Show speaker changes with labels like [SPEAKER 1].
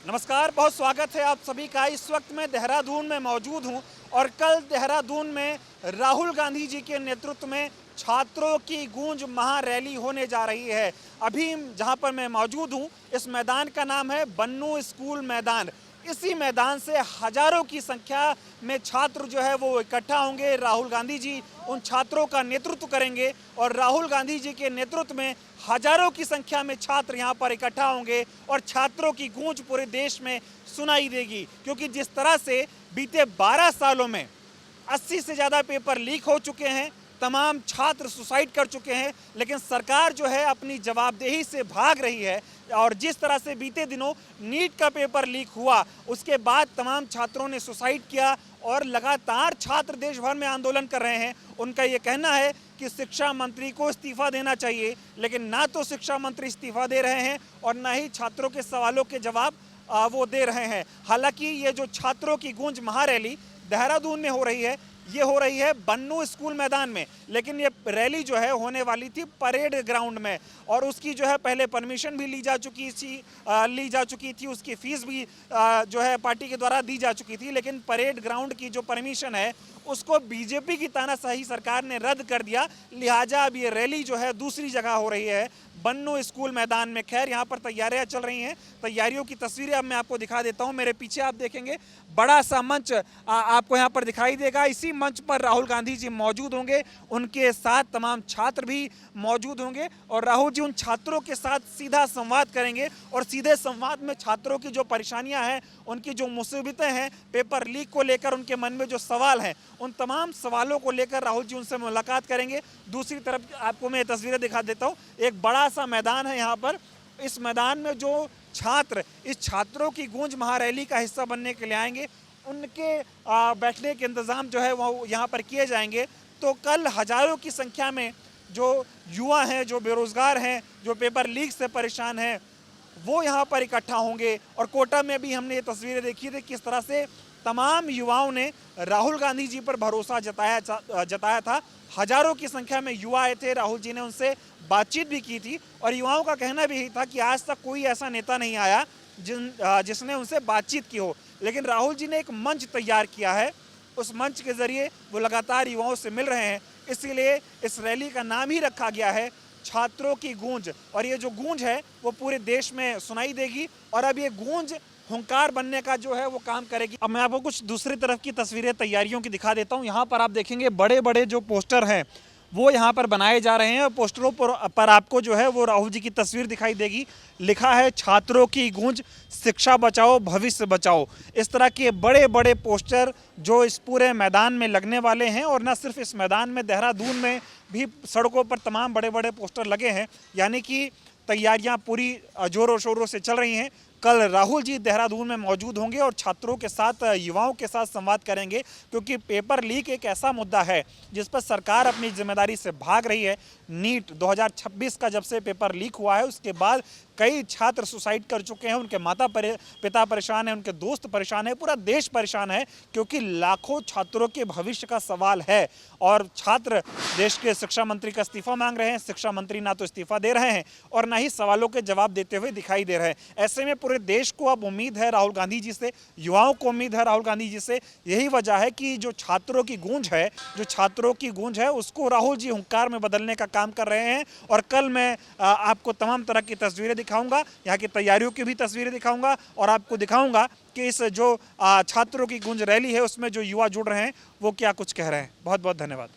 [SPEAKER 1] नमस्कार, बहुत स्वागत है आप सभी का। इस वक्त मैं देहरादून में मौजूद हूं और कल देहरादून में राहुल गांधी जी के नेतृत्व में छात्रों की गूंज महारैली होने जा रही है। अभी जहां पर मैं मौजूद हूं, इस मैदान का नाम है बन्नू स्कूल मैदान। इसी मैदान से हजारों की संख्या में छात्र जो है वो इकट्ठा होंगे। राहुल गांधी जी उन छात्रों का नेतृत्व करेंगे और राहुल गांधी जी के नेतृत्व में हजारों की संख्या में छात्र यहाँ पर इकट्ठा होंगे और छात्रों की गूंज पूरे देश में सुनाई देगी। क्योंकि जिस तरह से बीते 12 सालों में 80 से ज़्यादा पेपर लीक हो चुके हैं, तमाम छात्र सुसाइड कर चुके हैं, लेकिन सरकार जो है अपनी जवाबदेही से भाग रही है। और जिस तरह से बीते दिनों नीट का पेपर लीक हुआ, उसके बाद तमाम छात्रों ने सुसाइड किया और लगातार छात्र देश भर में आंदोलन कर रहे हैं। उनका ये कहना है कि शिक्षा मंत्री को इस्तीफा देना चाहिए, लेकिन ना तो शिक्षा मंत्री इस्तीफा दे रहे हैं और ना ही छात्रों के सवालों के जवाब वो दे रहे हैं। हालांकि ये जो छात्रों की गूंज महारैली देहरादून में हो रही है, ये हो रही है बन्नू स्कूल मैदान में, लेकिन ये रैली जो है होने वाली थी परेड ग्राउंड में और उसकी जो है पहले परमिशन भी ली जा चुकी थी, उसकी फीस भी जो है पार्टी के द्वारा दी जा चुकी थी। लेकिन परेड ग्राउंड की जो परमिशन है उसको बीजेपी की तानाशाही सरकार ने रद्द कर दिया। लिहाजा अब ये रैली जो है दूसरी जगह हो रही है, बन्नू स्कूल मैदान में। खैर, यहाँ पर तैयारियां चल रही हैं। तैयारियों की तस्वीरें अब मैं आपको दिखा देता हूँ। मेरे पीछे आप देखेंगे बड़ा सा मंच आपको यहाँ पर दिखाई देगा। इसी मंच पर राहुल गांधी जी मौजूद होंगे, उनके साथ तमाम छात्र भी मौजूद होंगे और राहुल जी उन छात्रों के साथ सीधा संवाद करेंगे और सीधे संवाद में छात्रों की जो परेशानियां हैं, उनकी जो मुसीबतें हैं, पेपर लीक को लेकर उनके मन में जो सवाल हैं, उन तमाम सवालों को लेकर राहुल जी उनसे मुलाकात करेंगे। दूसरी तरफ आपको मैं तस्वीरें दिखा देता हूँ। एक बड़ा सा मैदान है यहाँ पर। इस मैदान में जो छात्र इस छात्रों की गूंज महारैली का हिस्सा बनने के लिए आएंगे, उनके बैठने के इंतज़ाम जो है वो यहाँ पर किए जाएंगे। तो कल हजारों की संख्या में जो युवा हैं, जो बेरोज़गार हैं, जो पेपर लीक से परेशान हैं, वो यहाँ पर इकट्ठा होंगे। और कोटा में भी हमने ये तस्वीरें देखी थी किस तरह से तमाम युवाओं ने राहुल गांधी जी पर भरोसा जताया था। हजारों की संख्या में युवा आए थे, राहुल जी ने उनसे बातचीत भी की थी और युवाओं का कहना भी यही था कि आज तक कोई ऐसा नेता नहीं आया जिसने उनसे बातचीत की हो। लेकिन राहुल जी ने एक मंच तैयार किया है, उस मंच के जरिए वो लगातार युवाओं से मिल रहे हैं। इसीलिए इस रैली का नाम ही रखा गया है छात्रों की गूंज। और ये जो गूंज है वो पूरे देश में सुनाई देगी और अब ये गूंज हुंकार बनने का जो है वो काम करेगी। अब मैं आपको कुछ दूसरी तरफ की तस्वीरें तैयारियों की दिखा देता हूँ। यहाँ पर आप देखेंगे बड़े बड़े जो पोस्टर हैं वो यहाँ पर बनाए जा रहे हैं और पोस्टरों पर आपको जो है वो राहुल जी की तस्वीर दिखाई देगी। लिखा है छात्रों की गूंज, शिक्षा बचाओ भविष्य बचाओ। इस तरह के बड़े बड़े पोस्टर जो इस पूरे मैदान में लगने वाले हैं। और न सिर्फ इस मैदान में, देहरादून में भी सड़कों पर तमाम बड़े बड़े पोस्टर लगे हैं। यानी कि तैयारियां पूरी जोरों शोरों से चल रही हैं। कल राहुल जी देहरादून में मौजूद होंगे और छात्रों के साथ, युवाओं के साथ संवाद करेंगे। क्योंकि पेपर लीक एक ऐसा मुद्दा है जिस पर सरकार अपनी जिम्मेदारी से भाग रही है। नीट 2026 का जब से पेपर लीक हुआ है, उसके बाद कई छात्र सुसाइड कर चुके हैं, उनके पिता परेशान हैं, उनके दोस्त परेशान हैं, पूरा देश परेशान है। क्योंकि लाखों छात्रों के भविष्य का सवाल है और छात्र देश के शिक्षा मंत्री का इस्तीफा मांग रहे हैं। शिक्षा मंत्री ना तो इस्तीफा दे रहे हैं और ना ही सवालों के जवाब देते हुए दिखाई दे रहे हैं। ऐसे में पूरे देश को अब उम्मीद है राहुल गांधी जी से, युवाओं को उम्मीद है राहुल गांधी जी से। यही वजह है कि जो छात्रों की गूंज है उसको राहुल जी हुंकार में बदलने का काम कर रहे हैं। और कल मैं आपको तमाम तरह की तस्वीरें दिखाऊंगा, यहाँ की तैयारियों की भी तस्वीरें दिखाऊंगा और आपको दिखाऊंगा कि इस जो छात्रों की गूंज रैली है उसमें जो युवा जुड़ रहे हैं वो क्या कुछ कह रहे हैं। बहुत बहुत धन्यवाद।